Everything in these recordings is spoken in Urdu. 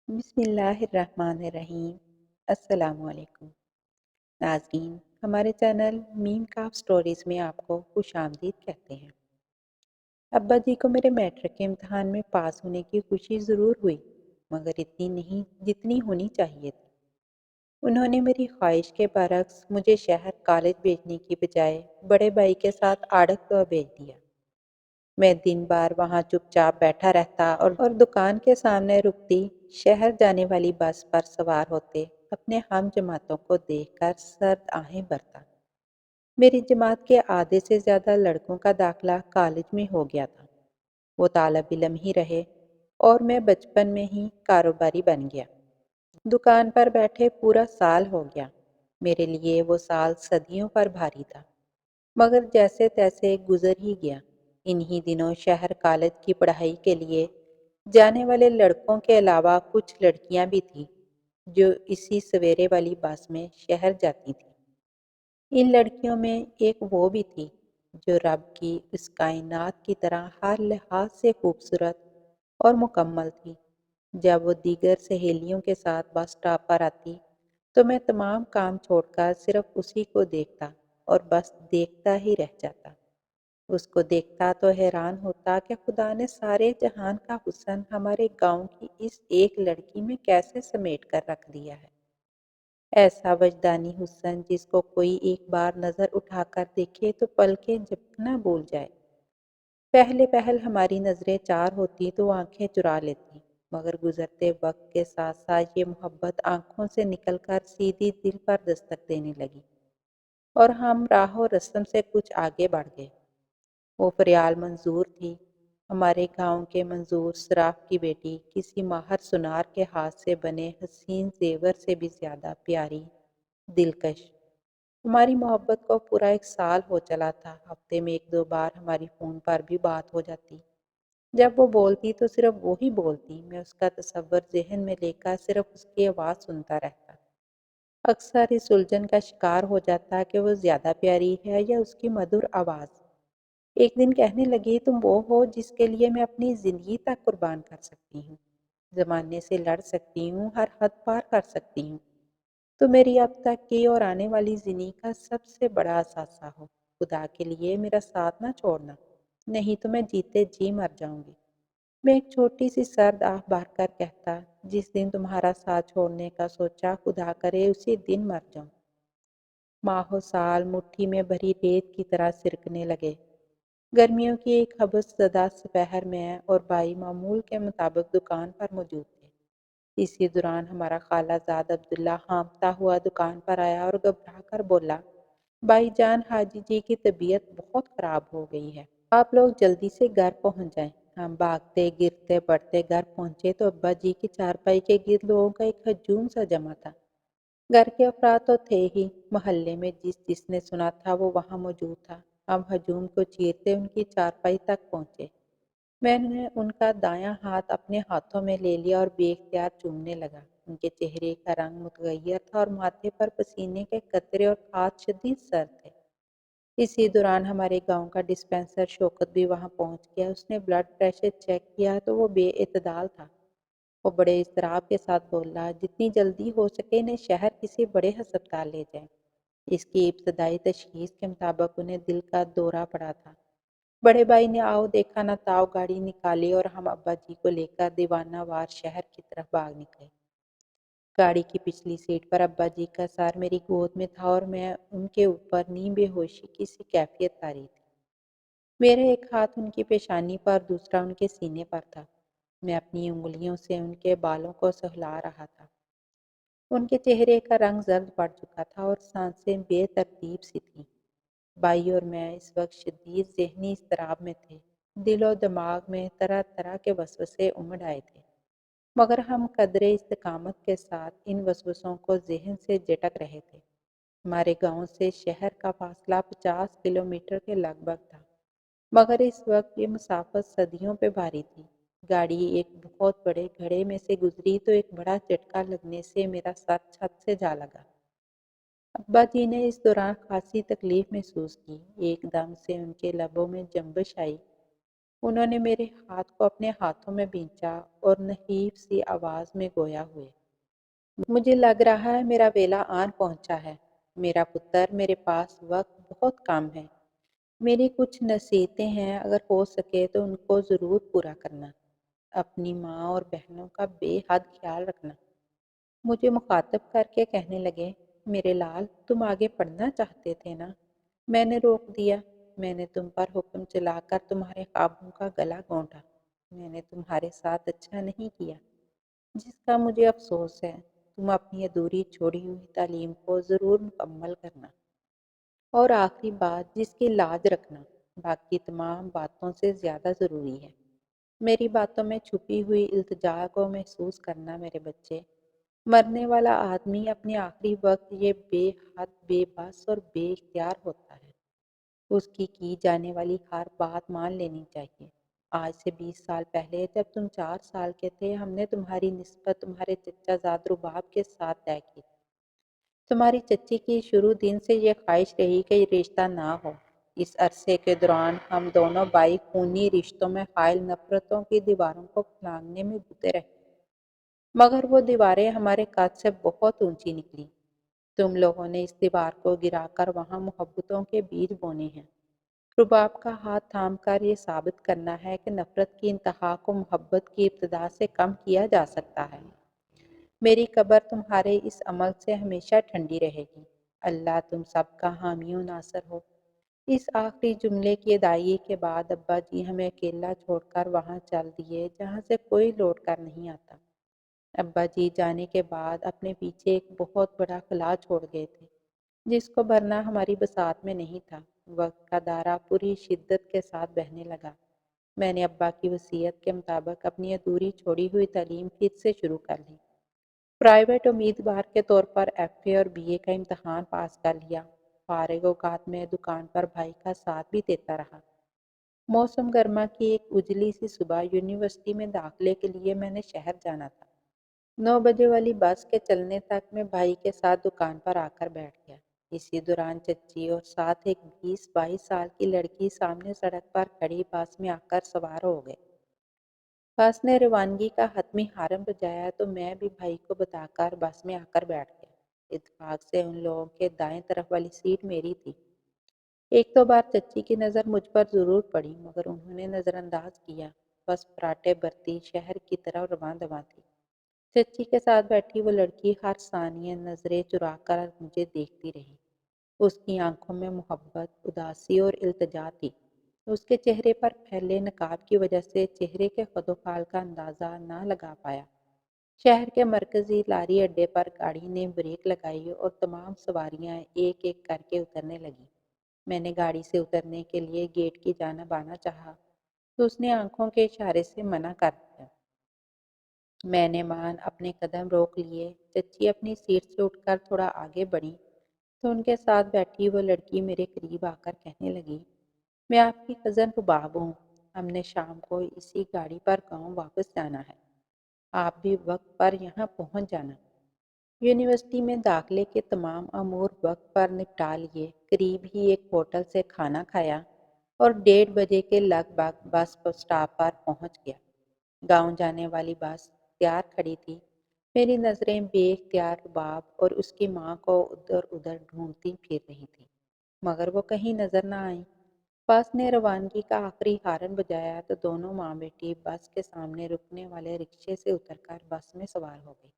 بسم اللہ الرحمن الرحیم۔ السلام علیکم ناظرین، ہمارے چینل میم کاف سٹوریز میں آپ کو خوش آمدید کہتے ہیں۔ ابا جی کو میرے میٹرک کے امتحان میں پاس ہونے کی خوشی ضرور ہوئی، مگر اتنی نہیں جتنی ہونی چاہیے تھی۔ انہوں نے میری خواہش کے برعکس مجھے شہر کالج بھیجنے کی بجائے بڑے بھائی کے ساتھ آڑکتوا بھیج دیا۔ میں دن بھر وہاں چپ چاپ بیٹھا رہتا اور دکان کے سامنے رکتی شہر جانے والی بس پر سوار ہوتے اپنے ہم جماعتوں کو دیکھ کر سرد آہیں بھرتا۔ میری جماعت کے آدھے سے زیادہ لڑکوں کا داخلہ کالج میں ہو گیا تھا۔ وہ طالب علم ہی رہے اور میں بچپن میں ہی کاروباری بن گیا۔ دکان پر بیٹھے پورا سال ہو گیا۔ میرے لیے وہ سال صدیوں پر بھاری تھا، مگر جیسے تیسے گزر ہی گیا۔ انہی دنوں شہر کالج کی پڑھائی کے لیے جانے والے لڑکوں کے علاوہ کچھ لڑکیاں بھی تھیں جو اسی سویرے والی بس میں شہر جاتی تھیں۔ ان لڑکیوں میں ایک وہ بھی تھی جو رب کی اس کائنات کی طرح ہر لحاظ سے خوبصورت اور مکمل تھی۔ جب وہ دیگر سہیلیوں کے ساتھ بس سٹاپ پر آتی تو میں تمام کام چھوڑ کر صرف اسی کو دیکھتا اور بس دیکھتا ہی رہ جاتا۔ اس کو دیکھتا تو حیران ہوتا کہ خدا نے سارے جہان کا حسن ہمارے گاؤں کی اس ایک لڑکی میں کیسے سمیٹ کر رکھ دیا ہے۔ ایسا وجدانی حسن جس کو کوئی ایک بار نظر اٹھا کر دیکھے تو پلکیں جھپکنا بھول جائے۔ پہلے ہماری نظریں چار ہوتی تو آنکھیں چرا لیتی، مگر گزرتے وقت کے ساتھ ساتھ یہ محبت آنکھوں سے نکل کر سیدھی دل پر دستک دینے لگی اور ہم راہ و رسم سے کچھ آگے بڑھ گئے۔ وہ فریال منظور تھی، ہمارے گاؤں کے منظور صراف کی بیٹی، کسی ماہر سنار کے ہاتھ سے بنے حسین زیور سے بھی زیادہ پیاری، دلکش۔ ہماری محبت کو پورا ایک سال ہو چلا تھا۔ ہفتے میں ایک دو بار ہماری فون پر بھی بات ہو جاتی۔ جب وہ بولتی تو صرف وہی بولتی، میں اس کا تصور ذہن میں لے کر صرف اس کی آواز سنتا رہتا۔ اکثر اس الجھن کا شکار ہو جاتا کہ وہ زیادہ پیاری ہے یا اس کی مدھر آواز۔ ایک دن کہنے لگی، تم وہ ہو جس کے لیے میں اپنی زندگی تک قربان کر سکتی ہوں، زمانے سے لڑ سکتی ہوں، ہر حد پار کر سکتی ہوں۔ تو میری اب تک کی اور آنے والی زندگی کا سب سے بڑا اثاثہ ہو۔ خدا کے لیے میرا ساتھ نہ چھوڑنا، نہیں تو میں جیتے جی مر جاؤں گی۔ میں ایک چھوٹی سی سرد آہ بھر کر کہتا، جس دن تمہارا ساتھ چھوڑنے کا سوچا خدا کرے اسی دن مر جاؤں۔ ماہ و سال مٹھی میں بھری ریت کی طرح سرکنے لگے۔ گرمیوں کی ایک حبس زدہ سپہر میں اور بھائی معمول کے مطابق دکان پر موجود تھے۔ اسی دوران ہمارا خالہ زاد عبداللہ ہانپتا ہوا دکان پر آیا اور گھبرا کر بولا، بھائی جان، حاجی جی کی طبیعت بہت خراب ہو گئی ہے، آپ لوگ جلدی سے گھر پہنچ جائیں۔ ہم بھاگتے گرتے پڑتے گھر پہنچے تو ابا جی کی چارپائی کے گرد لوگوں کا ایک ہجوم سا جمع تھا۔ گھر کے افراد تو تھے ہی، محلے میں جس جس نے سنا تھا وہ وہاں موجود تھا۔ ہم ہجوم کو چیرتے ان کی چارپائی تک پہنچے۔ میں نے ان کا دایاں ہاتھ اپنے ہاتھوں میں لے لیا اور بے اختیار چومنے لگا۔ ان کے چہرے کا رنگ متغیر تھا اور ماتھے پر پسینے کے قطرے اور ہاتھ شدید سرد تھے۔ اسی دوران ہمارے گاؤں کا ڈسپنسر شوکت بھی وہاں پہنچ گیا۔ اس نے بلڈ پریشر چیک کیا تو وہ بے اعتدال تھا۔ وہ بڑے اضطراب کے ساتھ بولا، جتنی جلدی ہو سکے انہیں شہر کسی بڑے ہسپتال لے جائیں۔ اس کی ابتدائی تشخیص کے مطابق انہیں دل کا دورہ پڑا تھا۔ بڑے بھائی نے آؤ دیکھا نہ تاؤ گاڑی نکالی اور ہم ابا جی کو لے کر دیوانہ وار شہر کی طرف بھاگ نکلے۔ گاڑی کی پچھلی سیٹ پر ابا جی کا سر میری گود میں تھا اور میں ان کے اوپر نیم بے ہوشی کی سی کیفیت طاری تھی۔ میرا ایک ہاتھ ان کی پیشانی پر، دوسرا ان کے سینے پر تھا۔ میں اپنی انگلیوں سے ان کے بالوں کو سہلا رہا تھا۔ ان کے چہرے کا رنگ زرد پڑ چکا تھا اور سانسیں بے ترتیب سی تھیں۔ بھائی اور میں اس وقت شدید ذہنی اضطراب میں تھے۔ دل و دماغ میں طرح طرح کے وسوسے امڑ آئے تھے، مگر ہم قدرے استقامت کے ساتھ ان وسوسوں کو ذہن سے جھٹک رہے تھے۔ ہمارے گاؤں سے شہر کا فاصلہ 50 کلومیٹر کے لگ بھگ تھا، مگر اس وقت یہ مسافت صدیوں پہ بھاری تھی۔ گاڑی ایک بہت بڑے گڑھے میں سے گزری تو ایک بڑا جھٹکا لگنے سے میرا سر چھت سے جا لگا۔ ابا جی نے اس دوران خاصی تکلیف محسوس کی۔ ایک دم سے ان کے لبوں میں جنبش آئی انہوں نے میرے ہاتھ کو اپنے ہاتھوں میں بھینچا اور نحیف سی آواز میں گویا ہوئے، مجھے لگ رہا ہے میرا ویلا آن پہنچا ہے۔ میرا پتر، میرے پاس وقت بہت کم ہے۔ میری کچھ نصیحتیں ہیں، اگر ہو سکے تو ان کو ضرور پورا کرنا۔ اپنی ماں اور بہنوں کا بے حد خیال رکھنا۔ مجھے مخاطب کر کے کہنے لگے، میرے لال، تم آگے پڑھنا چاہتے تھے نا؟ میں نے روک دیا۔ میں نے تم پر حکم چلا کر تمہارے خوابوں کا گلا گھونٹا۔ میں نے تمہارے ساتھ اچھا نہیں کیا، جس کا مجھے افسوس ہے۔ تم اپنی ادھوری چھوڑی ہوئی تعلیم کو ضرور مکمل کرنا۔ اور آخری بات، جس کی لاج رکھنا باقی تمام باتوں سے زیادہ ضروری ہے۔ میری باتوں میں چھپی ہوئی التجا کو محسوس کرنا میرے بچے۔ مرنے والا آدمی اپنے آخری وقت یہ بے حد بے بس اور بے اختیار ہوتا ہے۔ اس کی جانے والی ہر بات مان لینی چاہیے۔ آج سے 20 سال پہلے جب تم 4 سال کے تھے، ہم نے تمہاری نسبت تمہارے چچا زاد رباب کے ساتھ طے کی۔ تمہاری چچی کی شروع دن سے یہ خواہش رہی کہ یہ رشتہ نہ ہو۔ اس عرصے کے دوران ہم دونوں بھائی خونی رشتوں میں حائل نفرتوں کی دیواروں کو پھلانگنے میں جٹے رہے، مگر وہ دیواریں ہمارے قد سے بہت اونچی نکلی۔ تم لوگوں نے اس دیوار کو گرا کر وہاں محبتوں کے بیج بونے ہیں۔ رباب کا ہاتھ تھام کر یہ ثابت کرنا ہے کہ نفرت کی انتہا کو محبت کی ابتدا سے کم کیا جا سکتا ہے۔ میری قبر تمہارے اس عمل سے ہمیشہ ٹھنڈی رہے گی۔ اللہ تم سب کا حامی و ناصر ہو۔ اس آخری جملے کی ادائیگی کے بعد ابا جی ہمیں اکیلا چھوڑ کر وہاں چل دیے جہاں سے کوئی لوٹ کر نہیں آتا۔ ابا جی جانے کے بعد اپنے پیچھے ایک بہت بڑا خلا چھوڑ گئے تھے، جس کو بھرنا ہماری بساط میں نہیں تھا۔ وقت کا دارہ پوری شدت کے ساتھ بہنے لگا۔ میں نے ابا کی وصیت کے مطابق اپنی ادھوری چھوڑی ہوئی تعلیم پھر سے شروع کر لی۔ پرائیویٹ امیدوار کے طور پر ایف اے اور بی اے کا امتحان پاس کر لیا۔ فارغ اوقات میں دکان پر بھائی کا ساتھ بھی دیتا رہا۔ موسم گرما کی ایک اجلی سی صبح یونیورسٹی میں داخلے کے لیے میں نے شہر جانا تھا۔ 9 بجے والی بس کے چلنے تک میں بھائی کے ساتھ دکان پر آ کر بیٹھ گیا۔ اسی دوران چچی اور ساتھ ایک 20-22 سال کی لڑکی سامنے سڑک پر کھڑی بس میں آ کر سوار ہو گئے۔ بس نے روانگی کا حتمی ہارن بجایا تو میں بھی بھائی کو بتا کر بس میں آ کر بیٹھ گیا۔ اتفاق سے ان لوگوں کے دائیں طرف والی سیٹ میری تھی۔ ایک دو بار چچی کی نظر مجھ پر ضرور پڑی، مگر انہوں نے نظر انداز کیا۔ بس فراٹے برتی شہر کی طرف رواں دواں تھی۔ چچی کے ساتھ بیٹھی وہ لڑکی ہر ثانیے نظریں چرا کر مجھے دیکھتی رہی۔ اس کی آنکھوں میں محبت، اداسی اور التجا تھی۔ اس کے چہرے پر پھیلے نقاب کی وجہ سے چہرے کے خد و خال کا اندازہ نہ لگا پایا۔ شہر کے مرکزی لاری اڈے پر گاڑی نے بریک لگائی اور تمام سواریاں ایک ایک کر کے اترنے لگیں۔ میں نے گاڑی سے اترنے کے لیے گیٹ کی جانب آنا چاہا تو اس نے آنکھوں کے اشارے سے منع کر دیا۔ میں نے مان اپنے قدم روک لیے۔ چچی اپنی سیٹ سے اٹھ کر تھوڑا آگے بڑھی تو ان کے ساتھ بیٹھی وہ لڑکی میرے قریب آ کر کہنے لگی، میں آپ کی کزن رباب ہوں۔ ہم نے شام کو اسی گاڑی پر گاؤں واپس جانا ہے۔ آپ بھی وقت پر یہاں پہنچ جانا۔ یونیورسٹی میں داخلے کے تمام امور وقت پر نپٹا لیے، قریب ہی ایک ہوٹل سے کھانا کھایا اور 1:30 بجے کے لگ بھگ بس اسٹاپ پر پہنچ گیا۔ گاؤں جانے والی بس تیار کھڑی تھی۔ میری نظریں بے اختیار رباب اور اس کی ماں کو ادھر ادھر ڈھونڈتی پھر رہی تھی، مگر وہ کہیں نظر نہ آئی۔ بس نے روانگی کا آخری ہارن بجایا تو دونوں ماں بیٹی بس کے سامنے رکنے والے رکشے سے اتر کر بس میں سوار ہو گئی۔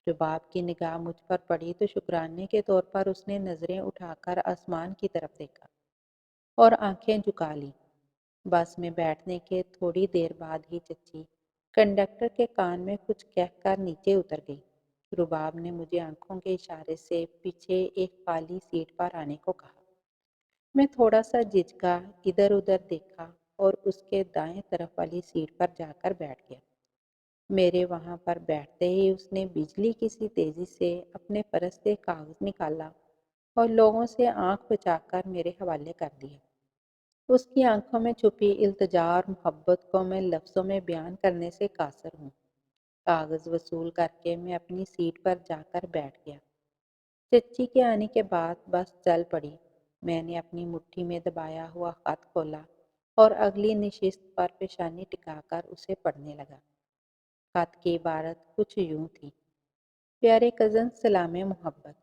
رباب کی نگاہ مجھ پر پڑی تو شکرانے کے طور پر اس نے نظریں اٹھا کر آسمان کی طرف دیکھا اور آنکھیں جھکا لی۔ بس میں بیٹھنے کے تھوڑی دیر بعد ہی چچی کنڈکٹر کے کان میں کچھ کہہ کر نیچے اتر گئی۔ رباب نے مجھے آنکھوں کے اشارے سے پیچھے ایک خالی سیٹ پر آنے کو کہا۔ میں تھوڑا سا جھجکا، ادھر ادھر دیکھا اور اس کے دائیں طرف والی سیٹ پر جا کر بیٹھ گیا۔ میرے وہاں پر بیٹھتے ہی اس نے بجلی کی سی تیزی سے اپنے پرس سے کاغذ نکالا اور لوگوں سے آنکھ بچا کر میرے حوالے کر دیا۔ اس کی آنکھوں میں چھپی التجا اور محبت کو میں لفظوں میں بیان کرنے سے قاصر ہوں۔ کاغذ وصول کر کے میں اپنی سیٹ پر جا کر بیٹھ گیا۔ چچی کے آنے کے بعد بس چل پڑی۔ میں نے اپنی مٹھی میں دبایا ہوا خط کھولا اور اگلی نشست پر پیشانی ٹکا کر اسے پڑھنے لگا۔ خط کی عبارت کچھ یوں تھی: پیارے کزن، سلام محبت،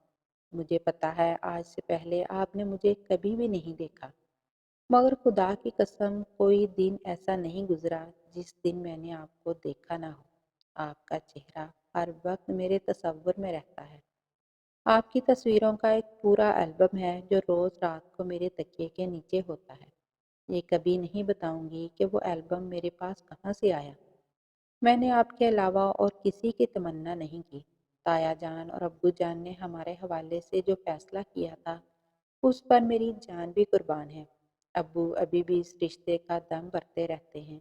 مجھے پتا ہے آج سے پہلے آپ نے مجھے کبھی بھی نہیں دیکھا، مگر خدا کی قسم کوئی دن ایسا نہیں گزرا جس دن میں نے آپ کو دیکھا نہ ہو۔ آپ کا چہرہ ہر وقت میرے تصور میں رہتا ہے۔ آپ کی تصویروں کا ایک پورا البم ہے جو روز رات کو میرے تکیے کے نیچے ہوتا ہے۔ یہ کبھی نہیں بتاؤں گی کہ وہ البم میرے پاس کہاں سے آیا۔ میں نے آپ کے علاوہ اور کسی کی تمنا نہیں کی۔ تایا جان اور ابو جان نے ہمارے حوالے سے جو فیصلہ کیا تھا اس پر میری جان بھی قربان ہے۔ ابو ابھی بھی اس رشتے کا دم بھرتے رہتے ہیں،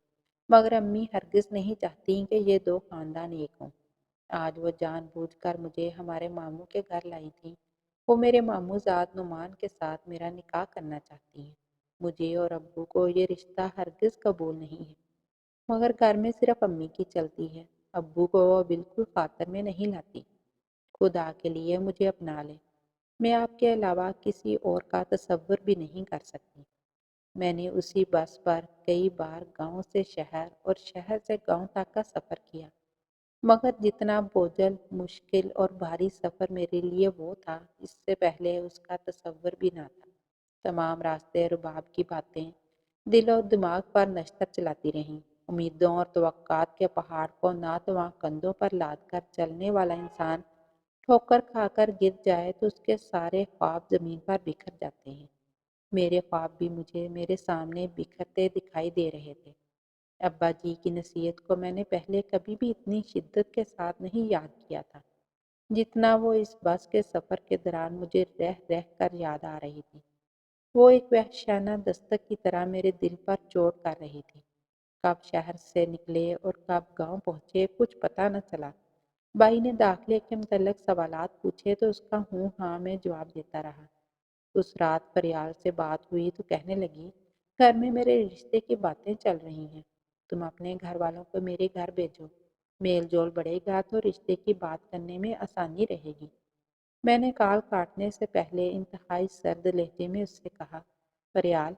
مگر امی ہرگز نہیں چاہتی کہ یہ دو خاندان ایک ہوں۔ آج وہ جان بوجھ کر مجھے ہمارے ماموں کے گھر لائی تھی۔ وہ میرے ماموں زاد نعمان کے ساتھ میرا نکاح کرنا چاہتی ہیں۔ مجھے اور ابو کو یہ رشتہ ہرگز قبول نہیں ہے، مگر گھر میں صرف امی کی چلتی ہے۔ ابو کو وہ بالکل خاطر میں نہیں لاتی۔ خدا کے لیے مجھے اپنا لے، میں آپ کے علاوہ کسی اور کا تصور بھی نہیں کر سکتی۔ میں نے اسی بس پر کئی بار گاؤں سے شہر اور شہر سے گاؤں تک کا سفر کیا، مگر جتنا بوجھل، مشکل اور بھاری سفر میرے لیے وہ تھا، اس سے پہلے اس کا تصور بھی نہ تھا۔ تمام راستے رباب کی باتیں دل اور دماغ پر نشتر چلاتی رہیں۔ امیدوں اور توقعات کے پہاڑ کو ناتواں کندھوں پر لاد کر چلنے والا انسان ٹھوکر کھا کر گر جائے تو اس کے سارے خواب زمین پر بکھر جاتے ہیں۔ میرے خواب بھی مجھے میرے سامنے بکھرتے دکھائی دے رہے تھے۔ ابا جی کی نصیحت کو میں نے پہلے کبھی بھی اتنی شدت کے ساتھ نہیں یاد کیا تھا جتنا وہ اس بس کے سفر کے دوران مجھے رہ رہ کر یاد آ رہی تھی۔ وہ ایک وحشیانہ دستک کی طرح میرے دل پر چوٹ کر رہی تھی۔ کب شہر سے نکلے اور کب گاؤں پہنچے کچھ پتہ نہ چلا۔ بائی نے داخلے کے متعلق سوالات پوچھے تو اس کا ہوں ہاں میں جواب دیتا رہا۔ اس رات فریال سے بات ہوئی تو کہنے لگی، گھر میں میرے رشتے کی باتیں چل رہی ہیں، تم اپنے گھر والوں کو میرے گھر بھیجو، میل جول بڑھے گا تو رشتے کی بات کرنے میں آسانی رہے گی۔ میں نے کال کاٹنے سے پہلے انتہائی سرد لہجے میں اس سے کہا، فریال،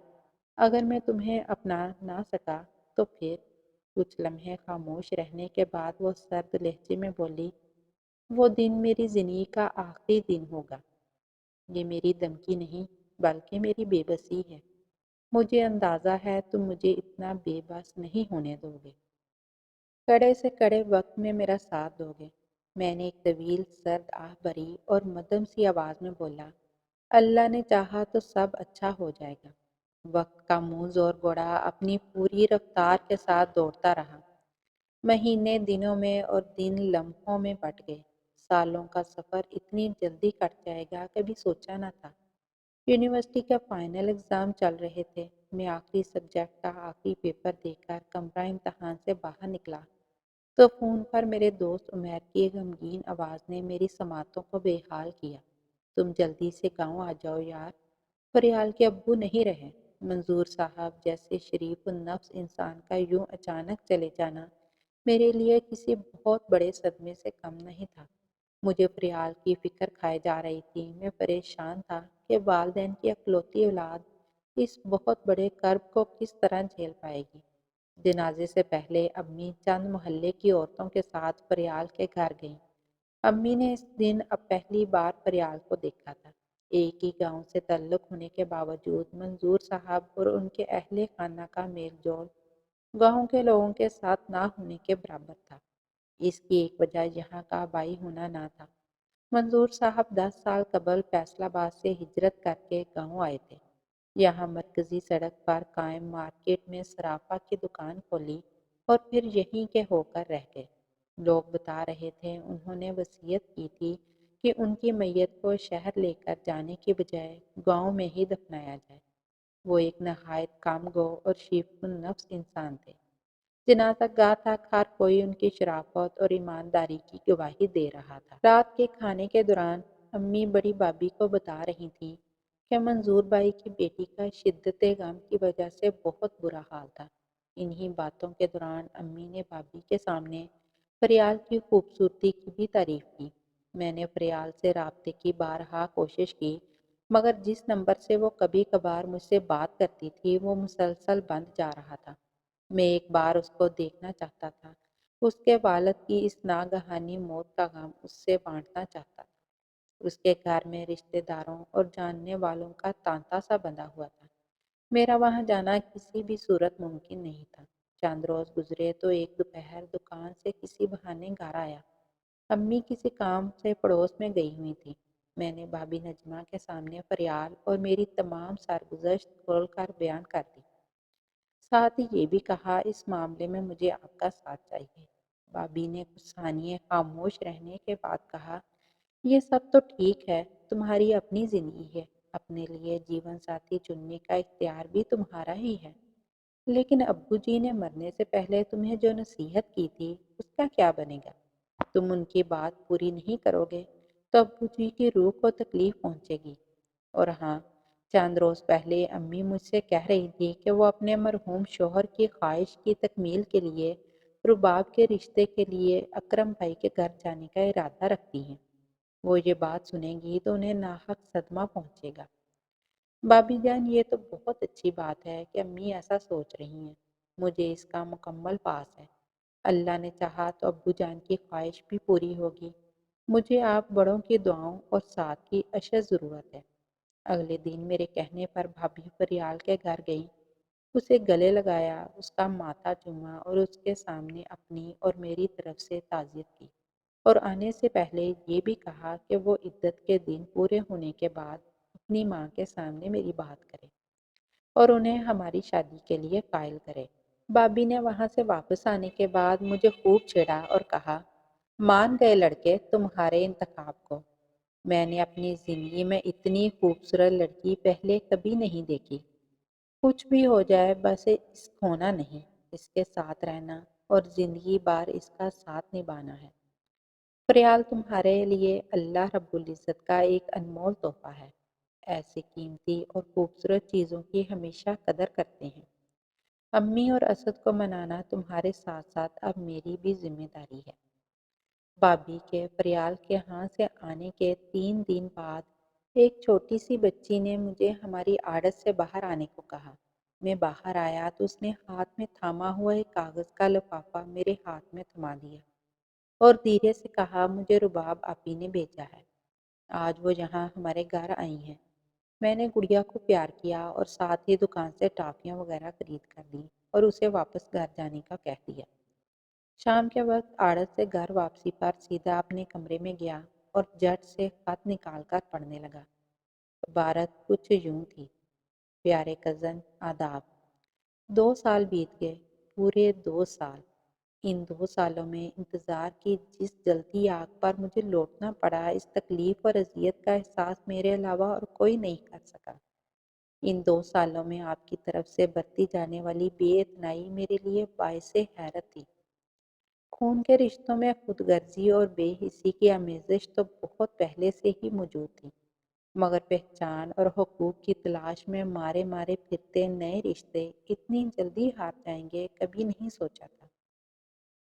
اگر میں تمہیں اپنا نہ سکا تو پھر؟ کچھ لمحے خاموش رہنے کے بعد وہ سرد لہجے میں بولی، وہ دن میری زندگی کا آخری دن ہوگا۔ یہ میری دھمکی نہیں بلکہ میری بے بسی ہے۔ مجھے اندازہ ہے تم مجھے اتنا بے بس نہیں ہونے دو گے۔ کڑے سے کڑے وقت میں میرا ساتھ دو گے۔ میں نے ایک طویل سرد آہ بھری اور مدھم سی آواز میں بولا، اللہ نے چاہا تو سب اچھا ہو جائے گا۔ وقت کا منہ زور گھوڑا اپنی پوری رفتار کے ساتھ دوڑتا رہا۔ مہینے دنوں میں اور دن لمحوں میں بٹ گئے۔ سالوں کا سفر اتنی جلدی کٹ جائے گا کبھی سوچا نہ تھا۔ یونیورسٹی کا فائنل ایگزام چل رہے تھے۔ میں آخری سبجیکٹ کا آخری پیپر دے کر کمرہ امتحان سے باہر نکلا تو فون پر میرے دوست عمیر کی غمگین آواز نے میری سماعتوں کو بے حال کیا۔ تم جلدی سے گاؤں آ جاؤ یار، فریال کے ابو نہیں رہے۔ منظور صاحب جیسے شریف النفس انسان کا یوں اچانک چلے جانا میرے لیے کسی بہت بڑے صدمے سے کم نہیں تھا۔ مجھے فریال کی فکر کھائے جا رہی تھی۔ میں پریشان تھا کہ والدین کی اکلوتی اولاد اس بہت بڑے کرب کو کس طرح جھیل پائے گی۔ جنازے سے پہلے امی چند محلے کی عورتوں کے ساتھ فریال کے گھر گئیں۔ امی نے اس دن اب پہلی بار فریال کو دیکھا تھا۔ ایک ہی گاؤں سے تعلق ہونے کے باوجود منظور صاحب اور ان کے اہل خانہ کا میل جول گاؤں کے لوگوں کے ساتھ نہ ہونے کے برابر تھا۔ اس کی ایک وجہ یہاں کا آبائی ہونا نہ تھا۔ منظور صاحب 10 سال قبل فیصل آباد سے ہجرت کر کے گاؤں آئے تھے۔ یہاں مرکزی سڑک پر قائم مارکیٹ میں صرافہ کی دکان کھولی اور پھر یہیں کے ہو کر رہ گئے۔ لوگ بتا رہے تھے انہوں نے وصیت کی تھی کہ ان کی میت کو شہر لے کر جانے کی بجائے گاؤں میں ہی دفنایا جائے۔ وہ ایک نہایت کام گو اور شیف النفس انسان تھے۔ جنازہ گاہ تک ہر کوئی ان کی شرافت اور ایمانداری کی گواہی دے رہا تھا۔ رات کے کھانے کے دوران امی بڑی بابی کو بتا رہی تھیں کہ منظور بھائی کی بیٹی کا شدت غم کی وجہ سے بہت برا حال تھا۔ انہی باتوں کے دوران امی نے بابی کے سامنے فریال کی خوبصورتی کی بھی تعریف کی۔ میں نے فریال سے رابطے کی بارہا کوشش کی، مگر جس نمبر سے وہ کبھی کبھار مجھ سے بات کرتی تھی وہ مسلسل بند جا رہا تھا۔ میں ایک بار اس کو دیکھنا چاہتا تھا، اس کے والد کی اس ناگہانی موت کا غم اس سے بانٹنا چاہتا تھا۔ اس کے گھر میں رشتہ داروں اور جاننے والوں کا تانتا سا بندھا ہوا تھا۔ میرا وہاں جانا کسی بھی صورت ممکن نہیں تھا۔ چند روز گزرے تو ایک دوپہر دکان سے کسی بہانے گھر آیا۔ امی کسی کام سے پڑوس میں گئی ہوئی تھی۔ میں نے بھابھی نجمہ کے سامنے فریال اور میری تمام سرگزشت کھول کر بیان کر دی۔ ساتھ ہی یہ بھی کہا اس معاملے میں مجھے آپ کا ساتھ چاہیے۔ بھابھی نے کچھ ثانیے خاموش رہنے کے بعد کہا، یہ سب تو ٹھیک ہے، تمہاری اپنی زندگی ہے، اپنے لیے جیون ساتھی چننے کا اختیار بھی تمہارا ہی ہے، لیکن ابو جی نے مرنے سے پہلے تمہیں جو نصیحت کی تھی اس کا کیا بنے گا؟ تم ان کی بات پوری نہیں کرو گے تو ابو جی کی روح کو تکلیف پہنچے گی۔ اور ہاں، چند روز پہلے امی مجھ سے کہہ رہی تھی کہ وہ اپنے مرحوم شوہر کی خواہش کی تکمیل کے لیے رباب کے رشتے کے لیے اکرم بھائی کے گھر جانے کا ارادہ رکھتی ہیں۔ وہ یہ بات سنیں گی تو انہیں ناحق صدمہ پہنچے گا۔ بابی جان، یہ تو بہت اچھی بات ہے کہ امی ایسا سوچ رہی ہیں۔ مجھے اس کا مکمل پاس ہے۔ اللہ نے چاہا تو ابو جان کی خواہش بھی پوری ہوگی۔ مجھے آپ بڑوں کی دعاؤں اور ساتھ کی اشد ضرورت ہے۔ اگلے دن میرے کہنے پر بھابھی فریال کے گھر گئی، اسے گلے لگایا، اس کا ماتھا چوما اور اس کے سامنے اپنی اور میری طرف سے تعزیت کی، اور آنے سے پہلے یہ بھی کہا کہ وہ عدت کے دن پورے ہونے کے بعد اپنی ماں کے سامنے میری بات کرے اور انہیں ہماری شادی کے لیے قائل کرے۔ بابی نے وہاں سے واپس آنے کے بعد مجھے خوب چھیڑا اور کہا، مان گئے لڑکے تمہارے انتخاب کو۔ میں نے اپنی زندگی میں اتنی خوبصورت لڑکی پہلے کبھی نہیں دیکھی۔ کچھ بھی ہو جائے بس اس کھونا نہیں، اس کے ساتھ رہنا اور زندگی بھر اس کا ساتھ نبھانا ہے۔ فریال تمہارے لیے اللہ رب العزت کا ایک انمول تحفہ ہے۔ ایسی قیمتی اور خوبصورت چیزوں کی ہمیشہ قدر کرتے ہیں۔ امی اور اسد کو منانا تمہارے ساتھ ساتھ اب میری بھی ذمہ داری ہے۔ بابی کے فریال کے ہاں سے آنے کے 3 دن بعد ایک چھوٹی سی بچی نے مجھے ہماری عادت سے باہر آنے کو کہا۔ میں باہر آیا تو اس نے ہاتھ میں تھاما ہوا ایک کاغذ کا لفافہ میرے ہاتھ میں تھما دیا اور دھیرے سے کہا، مجھے رباب آپی نے بھیجا ہے۔ آج وہ یہاں ہمارے گھر آئی ہیں۔ میں نے گڑیا کو پیار کیا اور ساتھ ہی دکان سے ٹافیاں وغیرہ خرید کر دی اور اسے واپس گھر جانے کا کہہ دیا۔ شام کے وقت آڑت سے گھر واپسی پر سیدھا اپنے کمرے میں گیا اور جٹ سے خط نکال کر پڑھنے لگا۔ عبارت کچھ یوں تھی، پیارے کزن آداب، 2 سال بیت گئے، پورے 2 سال۔ ان 2 سالوں میں انتظار کی جس جلتی آگ پر مجھے لوٹنا پڑا، اس تکلیف اور اذیت کا احساس میرے علاوہ اور کوئی نہیں کر سکا۔ ان 2 سالوں میں آپ کی طرف سے برتی جانے والی بے اتنائی میرے لیے باعث حیرت تھی۔ خون کے رشتوں میں خود غرضی اور بے حسی کی آمیزش تو بہت پہلے سے ہی موجود تھی، مگر پہچان اور حقوق کی تلاش میں مارے مارے پھرتے نئے رشتے اتنی جلدی ہار جائیں گے کبھی نہیں سوچا تھا۔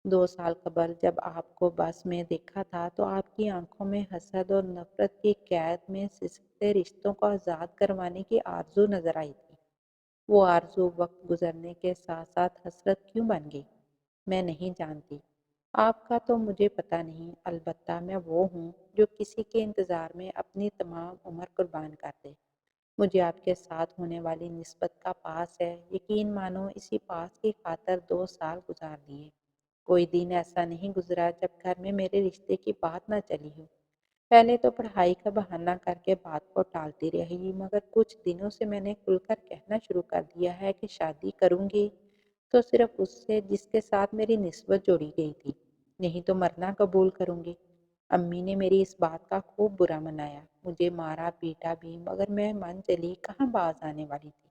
2 سال قبل جب آپ کو بس میں دیکھا تھا تو آپ کی آنکھوں میں حسد اور نفرت کی قید میں سسکتے رشتوں کو آزاد کروانے کی آرزو نظر آئی تھی۔ وہ آرزو وقت گزرنے کے ساتھ ساتھ حسرت کیوں بن گئی، میں نہیں جانتی۔ آپ کا تو مجھے پتہ نہیں، البتہ میں وہ ہوں جو کسی کے انتظار میں اپنی تمام عمر قربان کر دے۔ مجھے آپ کے ساتھ ہونے والی نسبت کا پاس ہے، یقین مانو اسی پاس کی خاطر 2 سال گزار دیے۔ کوئی دن ایسا نہیں گزرا جب گھر میں میرے رشتے کی بات نہ چلی ہو۔ پہلے تو پڑھائی کا بہانہ کر کے بات کو ٹالتی رہی، مگر کچھ دنوں سے میں نے کھل کر کہنا شروع کر دیا ہے کہ شادی کروں گی تو صرف اس سے جس کے ساتھ میری نسبت جوڑی گئی تھی، نہیں تو مرنا قبول کروں گی۔ امی نے میری اس بات کا خوب برا منایا، مجھے مارا پیٹا بھی، مگر میں من چلی کہاں باز آنے والی تھی۔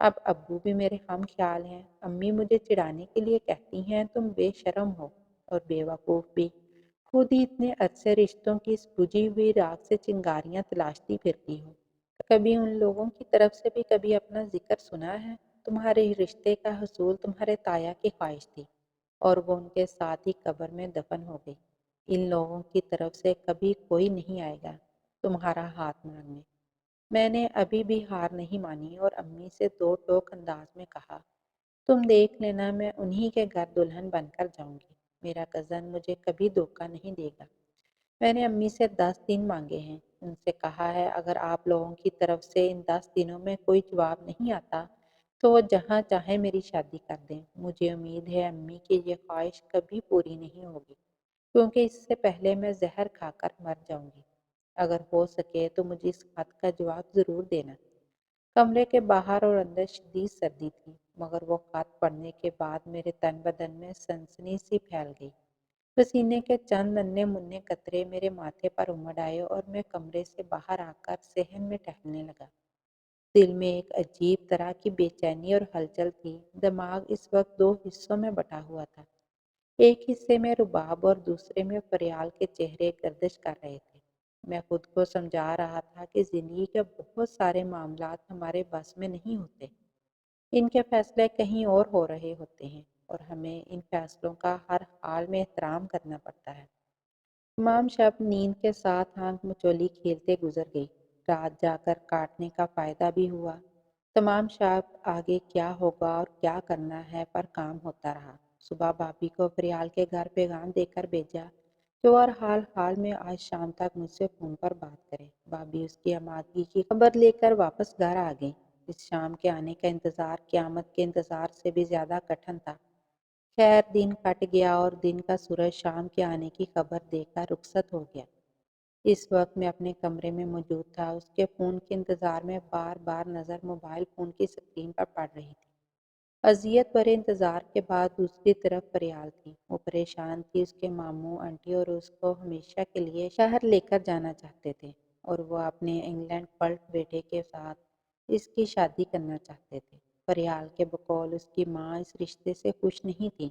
اب ابو بھی میرے ہم خیال ہیں۔ امی مجھے چڑھانے کے لیے کہتی ہیں، تم بے شرم ہو اور بے وقوف بھی، خود ہی اتنے عرصے رشتوں کی اس بجھی ہوئی راگ سے چنگاریاں تلاشتی پھرتی ہو۔ کبھی ان لوگوں کی طرف سے بھی کبھی اپنا ذکر سنا ہے؟ تمہارے رشتے کا حصول تمہارے تایا کی خواہش تھی اور وہ ان کے ساتھ ہی قبر میں دفن ہو گئی۔ ان لوگوں کی طرف سے کبھی کوئی نہیں آئے گا تمہارا ہاتھ مانگنے۔ میں نے ابھی بھی ہار نہیں مانی اور امی سے دو ٹوک انداز میں کہا، تم دیکھ لینا، میں انہی کے گھر دلہن بن کر جاؤں گی، میرا کزن مجھے کبھی دھوکہ نہیں دے گا۔ میں نے امی سے 10 دن مانگے ہیں، ان سے کہا ہے اگر آپ لوگوں کی طرف سے ان 10 دنوں میں کوئی جواب نہیں آتا تو وہ جہاں چاہے میری شادی کر دیں۔ مجھے امید ہے امی کی یہ خواہش کبھی پوری نہیں ہوگی، کیونکہ اس سے پہلے میں زہر کھا کر مر جاؤں گی۔ اگر ہو سکے تو مجھے اس خط کا جواب ضرور دینا۔ کمرے کے باہر اور اندر شدید سردی تھی، مگر وہ خط پڑھنے کے بعد میرے تن بدن میں سنسنی سی پھیل گئی۔ پسینے کے چند ننھے منھے قطرے میرے ماتھے پر امڑ آئے اور میں کمرے سے باہر آ کر صحن میں ٹہلنے لگا۔ دل میں ایک عجیب طرح کی بے چینی اور ہلچل تھی۔ دماغ اس وقت دو حصوں میں بٹا ہوا تھا، ایک حصے میں رباب اور دوسرے میں فریال کے چہرے گردش کر رہے تھے۔ میں خود کو سمجھا رہا تھا کہ زندگی کے بہت سارے معاملات ہمارے بس میں نہیں ہوتے، ان کے فیصلے کہیں اور ہو رہے ہوتے ہیں اور ہمیں ان فیصلوں کا ہر حال میں احترام کرنا پڑتا ہے۔ تمام شب نیند کے ساتھ آنکھ مچولی کھیلتے گزر گئی۔ رات جا کر کاٹنے کا فائدہ بھی ہوا۔ تمام شب آگے کیا ہوگا اور کیا کرنا ہے پر کام ہوتا رہا۔ صبح بھابھی کو فریال کے گھر پیغام دے کر بھیجا کہ وہ ہر حال میں آج شام تک مجھ سے فون پر بات کرے۔ بھابھی اس کی آمادگی کی خبر لے کر واپس گھر آ گئی۔ اس شام کے آنے کا انتظار قیامت کے انتظار سے بھی زیادہ کٹھن تھا۔ خیر دن کٹ گیا اور دن کا سورج شام کے آنے کی خبر دے کر رخصت ہو گیا۔ اس وقت میں اپنے کمرے میں موجود تھا، اس کے فون کے انتظار میں بار بار نظر موبائل فون کی اسکرین پر پڑ رہی تھی۔ اذیت بھرے انتظار کے بعد دوسری طرف فریال تھی۔ وہ پریشان تھی، اس کے ماموں آنٹی اور اس کو ہمیشہ کے لیے شہر لے کر جانا چاہتے تھے اور وہ اپنے انگلینڈ پلٹ بیٹے کے ساتھ اس کی شادی کرنا چاہتے تھے۔ فریال کے بقول اس کی ماں اس رشتے سے خوش نہیں تھی۔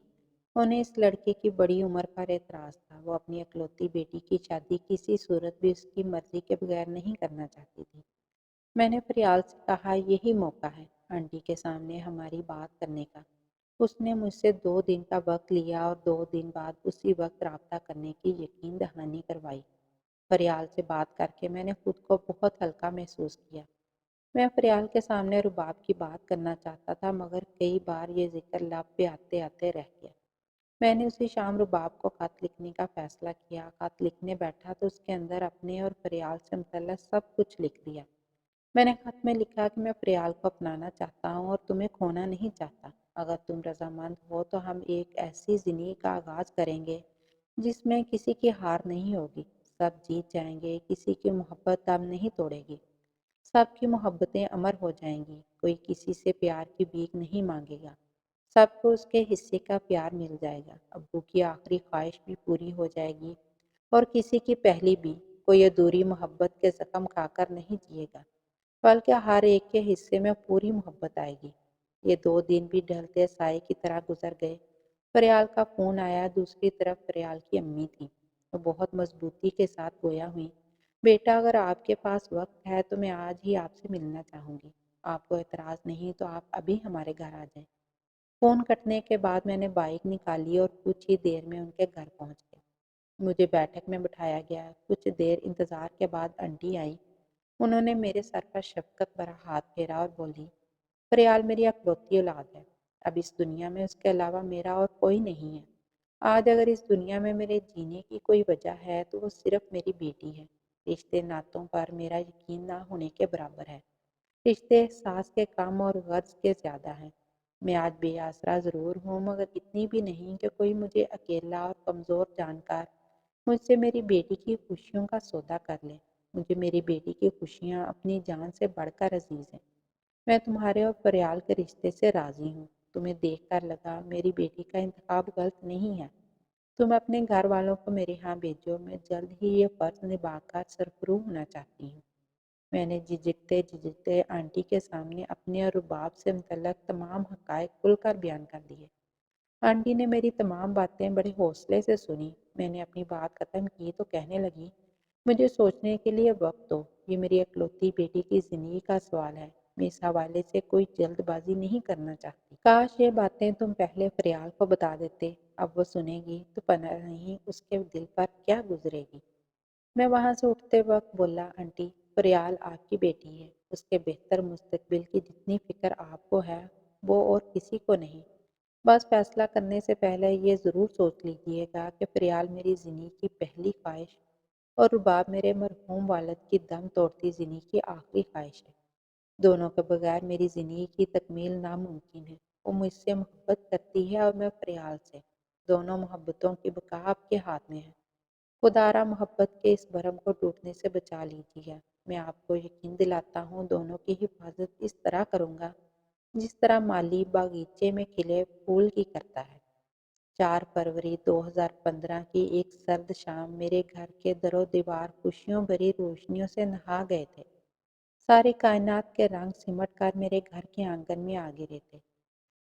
انہیں اس لڑکے کی بڑی عمر پر اعتراض تھا۔ وہ اپنی اکلوتی بیٹی کی شادی کسی صورت بھی اس کی مرضی کے بغیر نہیں کرنا چاہتی تھی۔ میں نے فریال سے کہا یہی موقع ہے آنٹی کے سامنے ہماری بات کرنے کا۔ اس نے مجھ سے 2 دن کا وقت لیا اور 2 دن بعد اسی وقت رابطہ کرنے کی یقین دہانی کروائی۔ فریال سے بات کر کے میں نے خود کو بہت ہلکا محسوس کیا۔ میں فریال کے سامنے رباب کی بات کرنا چاہتا تھا، مگر کئی بار یہ ذکر لب پہ آتے آتے رہ گیا۔ میں نے اسی شام رباب کو خط لکھنے کا فیصلہ کیا۔ خط لکھنے بیٹھا تو اس کے اندر اپنے اور فریال سے متعلق سب کچھ لکھ دیا۔ میں نے خط میں لکھا کہ میں فریال کو اپنانا چاہتا ہوں اور تمہیں کھونا نہیں چاہتا۔ اگر تم رضامند ہو تو ہم ایک ایسی زندگی کا آغاز کریں گے جس میں کسی کی ہار نہیں ہوگی، سب جیت جائیں گے، کسی کی محبت دم نہیں توڑے گی، سب کی محبتیں امر ہو جائیں گی، کوئی کسی سے پیار کی بھیک نہیں مانگے گا، سب کو اس کے حصے کا پیار مل جائے گا، ابو کی آخری خواہش بھی پوری ہو جائے گی اور کسی کی پہلی بھی، کوئی ادھوری محبت کے زخم کھا کر نہیں جیے گا، بلکہ ہر ایک کے حصے میں پوری محبت آئے گی۔ یہ 2 دن بھی ڈھلتے سائے کی طرح گزر گئے۔ فریال کا فون آیا، دوسری طرف فریال کی امی تھی۔ وہ بہت مضبوطی کے ساتھ گویا ہوئی، بیٹا اگر آپ کے پاس وقت ہے تو میں آج ہی آپ سے ملنا چاہوں گی، آپ کو اعتراض نہیں تو آپ ابھی ہمارے گھر آ جائیں۔ فون کٹنے کے بعد میں نے بائک نکالی اور کچھ ہی دیر میں ان کے گھر پہنچ گیا۔ مجھے بیٹھک میں بٹھایا گیا۔ کچھ دیر انتظار کے بعد آنٹی آئی۔ انہوں نے میرے سر پر شفقت بھرا ہاتھ پھیرا اور بولی، فریال میری اکلوتی اولاد ہے، اب اس دنیا میں اس کے علاوہ میرا اور کوئی نہیں ہے۔ آج اگر اس دنیا میں میرے جینے کی کوئی وجہ ہے تو وہ صرف میری بیٹی ہے۔ رشتے ناتوں پر میرا یقین نہ ہونے کے برابر ہے۔ رشتے احساس کے کم اور غرض کے زیادہ ہیں۔ میں آج بے آسرا ضرور ہوں، مگر اتنی بھی نہیں کہ کوئی مجھے اکیلا اور کمزور جان کر مجھ سے میری بیٹی کی خوشیوں کا سودا کر لے۔ مجھے میری بیٹی کی خوشیاں اپنی جان سے بڑھ کر عزیز ہیں۔ میں تمہارے اور فریال کے رشتے سے راضی ہوں۔ تمہیں دیکھ کر لگا میری بیٹی کا انتخاب غلط نہیں ہے۔ تم اپنے گھر والوں کو میرے ہاں بھیجو، میں جلد ہی یہ فرض نبھا کر سرفروغ ہونا چاہتی ہوں۔ میں نے جھجکتے جھجکتے آنٹی کے سامنے اپنے اور رباب سے متعلق تمام حقائق کھل کر بیان کر دیے۔ آنٹی نے میری تمام باتیں بڑے حوصلے سے سنی۔ میں نے اپنی بات ختم کی تو کہنے لگی، مجھے سوچنے کے لیے وقت دو، یہ میری اکلوتی بیٹی کی زندگی کا سوال ہے، میں اس حوالے سے کوئی جلد بازی نہیں کرنا چاہتی۔ کاش یہ باتیں تم پہلے فریال کو بتا دیتے، اب وہ سنے گی تو پتہ نہیں اس کے دل پر کیا گزرے گی۔ میں وہاں سے اٹھتے وقت بولا، آنٹی فریال آپ کی بیٹی ہے، اس کے بہتر مستقبل کی جتنی فکر آپ کو ہے وہ اور کسی کو نہیں۔ بس فیصلہ کرنے سے پہلے یہ ضرور سوچ لیجیے گا کہ فریال میری زندگی کی پہلی خواہش اور رباب میرے مرحوم والد کی دم توڑتی زندگی کی آخری خواہش ہے۔ دونوں کے بغیر میری زندگی کی تکمیل ناممکن ہے۔ وہ مجھ سے محبت کرتی ہے اور میں فریال سے۔ دونوں محبتوں کی بقا آپ کے ہاتھ میں ہے۔ خدا را محبت کے اس بھرم کو ٹوٹنے سے بچا لیجیے۔ میں آپ کو یقین دلاتا ہوں دونوں کی حفاظت اس طرح کروں گا جس طرح مالی باغیچے میں کھلے پھول کی کرتا ہے۔ 4 فروری 2015 کی ایک سرد شام میرے گھر کے در و دیوار خوشیوں بھری روشنیوں سے نہا گئے تھے۔ ساری کائنات کے رنگ سمٹ کر میرے گھر کے آنگن میں آ گرے تھے۔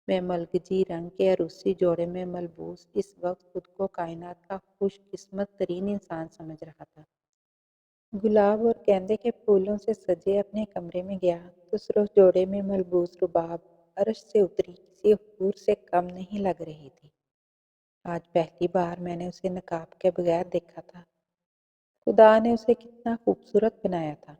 میں ملگجی رنگ کے عروسی جوڑے میں ملبوس اس وقت خود کو کائنات کا خوش قسمت ترین انسان سمجھ رہا تھا۔ گلاب اور گیندے کے پھولوں سے سجے اپنے کمرے میں گیا تو سرخ جوڑے میں ملبوس رباب عرش سے اتری کسی حور سے کم نہیں لگ رہی تھی۔ آج پہلی بار میں نے اسے نقاب کے بغیر دیکھا تھا۔ خدا نے اسے کتنا خوبصورت بنایا تھا،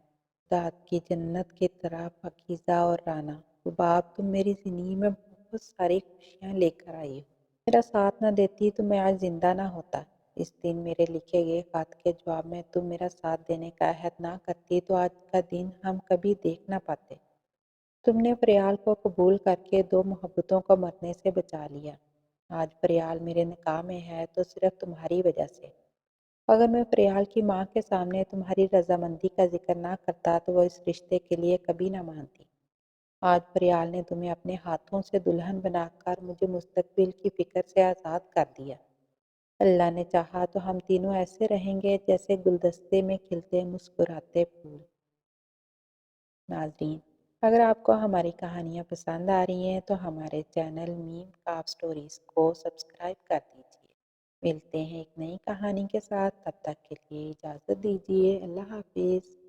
داد کی جنت کی طرح پاکیزہ اور رانا۔ رباب تم میری زندگی میں بہت ساری خوشیاں لے کر آئی ہو۔ میرا ساتھ نہ دیتی تو میں آج زندہ نہ ہوتا۔ اس دن میرے لکھے گئے خط کے جواب میں تم میرا ساتھ دینے کا عہد نہ کرتی تو آج کا دن ہم کبھی دیکھ نہ پاتے۔ تم نے فریال کو قبول کر کے دو محبتوں کو مرنے سے بچا لیا۔ آج فریال میرے نکاح میں ہے تو صرف تمہاری وجہ سے۔ اگر میں فریال کی ماں کے سامنے تمہاری رضامندی کا ذکر نہ کرتا تو وہ اس رشتے کے لیے کبھی نہ مانتی۔ آج فریال نے تمہیں اپنے ہاتھوں سے دلہن بنا کر مجھے مستقبل کی فکر سے آزاد کر دیا۔ اللہ نے چاہا تو ہم تینوں ایسے رہیں گے جیسے گلدستے میں کھلتے مسکراتے پھول۔ ناظرین، اگر آپ کو ہماری کہانیاں پسند آ رہی ہیں تو ہمارے چینل میم کاف سٹوریز کو سبسکرائب کر دیجیے۔ ملتے ہیں ایک نئی کہانی کے ساتھ، تب تک کے لیے اجازت دیجیے۔ اللہ حافظ۔